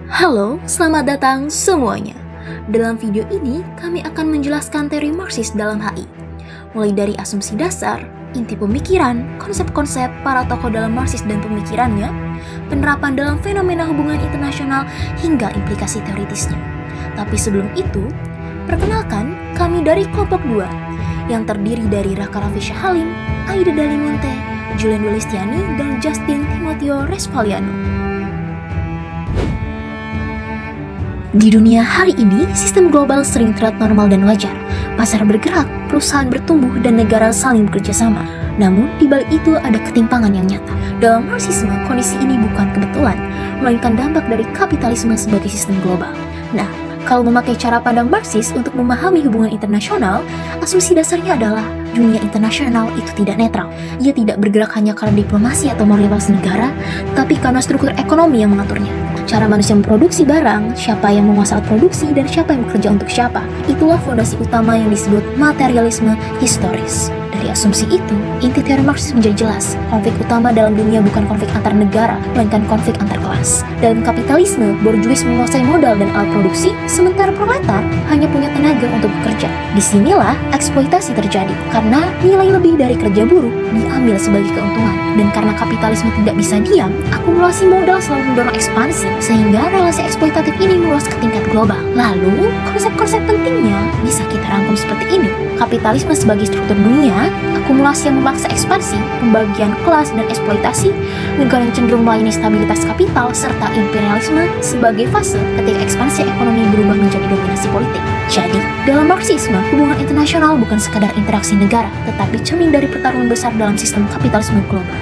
Halo, selamat datang semuanya. Dalam video ini, kami akan menjelaskan teori Marxis dalam HI. Mulai dari asumsi dasar, inti pemikiran, konsep-konsep para tokoh dalam Marxis dan pemikirannya, penerapan dalam fenomena hubungan internasional, hingga implikasi teoritisnya. Tapi sebelum itu, perkenalkan kami dari kelompok 2, yang terdiri dari Raka Raffi Halim, Aida Dalimunte, Julian Dolistiani, dan Justin Timoteo Respaliano. Di dunia hari ini, sistem global sering terlihat normal dan wajar. Pasar bergerak, perusahaan bertumbuh, dan negara saling bekerja sama. Namun, di balik itu ada ketimpangan yang nyata. Dalam Marxisme, kondisi ini bukan kebetulan, melainkan dampak dari kapitalisme sebagai sistem global. Nah, kalau memakai cara pandang Marxis untuk memahami hubungan internasional, asumsi dasarnya adalah dunia internasional itu tidak netral. Ia tidak bergerak hanya karena diplomasi atau moralitas negara, tapi karena struktur ekonomi yang mengaturnya. Cara manusia memproduksi barang, siapa yang menguasai produksi, dan siapa yang bekerja untuk siapa. Itulah fondasi utama yang disebut materialisme historis. Dari asumsi itu, inti teori Marxis menjadi jelas. Konflik utama dalam dunia bukan konflik antar negara, melainkan konflik antar kelas. Dalam kapitalisme, borjuis menguasai modal dan alat produksi, sementara proletar hanya punya tenaga untuk bekerja. Disinilah eksploitasi terjadi, karena nilai lebih dari kerja buruh diambil sebagai keuntungan. Dan karena kapitalisme tidak bisa diam, akumulasi modal selalu mendorong ekspansi, sehingga relasi eksploitatif ini meluas ke tingkat global. Lalu, konsep-konsep pentingnya bisa kita rangkum seperti ini. Kapitalisme sebagai struktur dunia, akumulasi yang memaksa ekspansi, pembagian kelas dan eksploitasi, negara yang cenderung melayani stabilitas kapital, serta imperialisme sebagai fase ketika ekspansi ekonomi berubah menjadi dominasi politik. Jadi, dalam Marxisme, hubungan internasional bukan sekadar interaksi negara, tetapi cermin dari pertarungan besar dalam sistem kapitalisme global.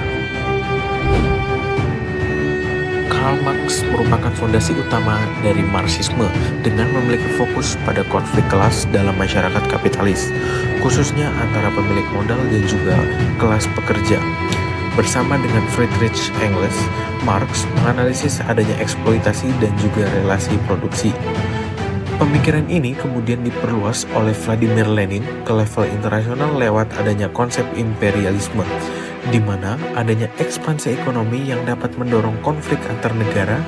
Karl Marx merupakan fondasi utama dari Marxisme dengan memiliki fokus pada konflik kelas dalam masyarakat kapitalis, khususnya antara pemilik modal dan juga kelas pekerja. Bersama dengan Friedrich Engels, Marx menganalisis adanya eksploitasi dan juga relasi produksi. Pemikiran ini kemudian diperluas oleh Vladimir Lenin ke level internasional lewat adanya konsep imperialisme, di mana adanya ekspansi ekonomi yang dapat mendorong konflik antar negara,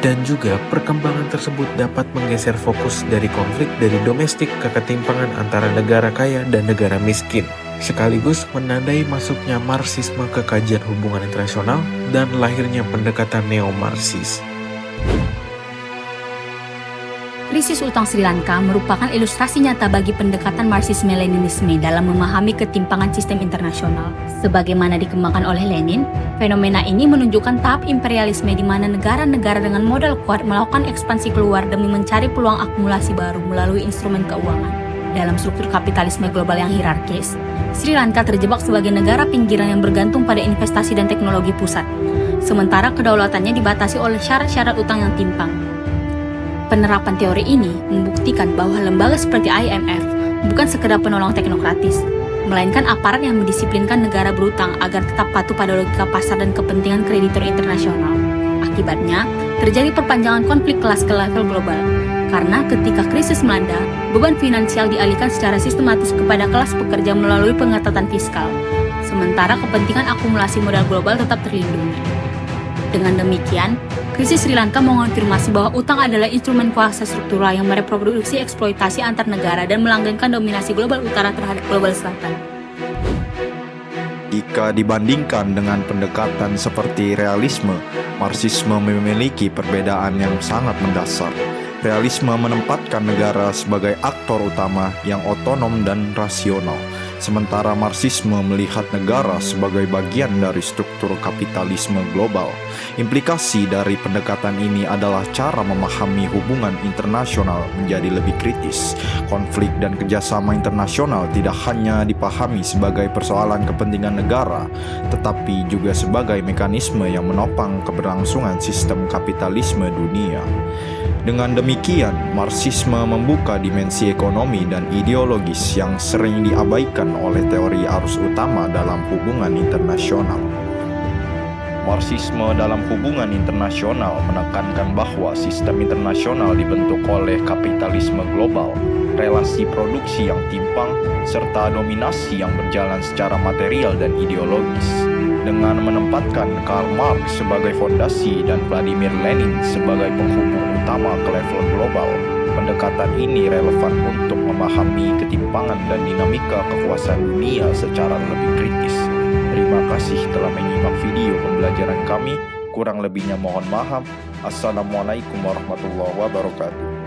dan juga perkembangan tersebut dapat menggeser fokus dari konflik dari domestik ke ketimpangan antara negara kaya dan negara miskin, sekaligus menandai masuknya Marxisme ke kajian hubungan internasional dan lahirnya pendekatan neo-Marxis. Krisis utang Sri Lanka merupakan ilustrasi nyata bagi pendekatan Marxisme-Leninisme dalam memahami ketimpangan sistem internasional. Sebagaimana dikembangkan oleh Lenin, fenomena ini menunjukkan tahap imperialisme di mana negara-negara dengan modal kuat melakukan ekspansi keluar demi mencari peluang akumulasi baru melalui instrumen keuangan. Dalam struktur kapitalisme global yang hierarkis, Sri Lanka terjebak sebagai negara pinggiran yang bergantung pada investasi dan teknologi pusat, sementara kedaulatannya dibatasi oleh syarat-syarat utang yang timpang. Penerapan teori ini membuktikan bahwa lembaga seperti IMF bukan sekedar penolong teknokratis, melainkan aparat yang mendisiplinkan negara berutang agar tetap patuh pada logika pasar dan kepentingan kreditor internasional. Akibatnya, terjadi perpanjangan konflik kelas ke level global, karena ketika krisis melanda, beban finansial dialihkan secara sistematis kepada kelas pekerja melalui pengetatan fiskal, sementara kepentingan akumulasi modal global tetap terlindungi. Dengan demikian, krisis Sri Lanka mengonfirmasi bahwa utang adalah instrumen kuasa struktural yang mereproduksi eksploitasi antar negara dan melanggengkan dominasi global utara terhadap global selatan. Jika dibandingkan dengan pendekatan seperti realisme, Marxisme memiliki perbedaan yang sangat mendasar. Realisme menempatkan negara sebagai aktor utama yang otonom dan rasional, sementara Marxisme melihat negara sebagai bagian dari struktur kapitalisme global. Implikasi dari pendekatan ini adalah cara memahami hubungan internasional menjadi lebih kritis. Konflik dan kerjasama internasional tidak hanya dipahami sebagai persoalan kepentingan negara, tetapi juga sebagai mekanisme yang menopang keberlangsungan sistem kapitalisme dunia. Dengan demikian, Marxisme membuka dimensi ekonomi dan ideologis yang sering diabaikan oleh teori arus utama dalam hubungan internasional. Marxisme dalam hubungan internasional menekankan bahwa sistem internasional dibentuk oleh kapitalisme global, relasi produksi yang timpang, serta dominasi yang berjalan secara material dan ideologis. Dengan Dengan menempatkan Karl Marx sebagai fondasi dan Vladimir Lenin sebagai penghubung utama ke level global, pendekatan ini relevan untuk memahami ketimpangan dan dinamika kekuasaan dunia secara lebih kritis. Terima kasih telah menyimak video pembelajaran kami. Kurang lebihnya mohon maaf. Assalamualaikum warahmatullahi wabarakatuh.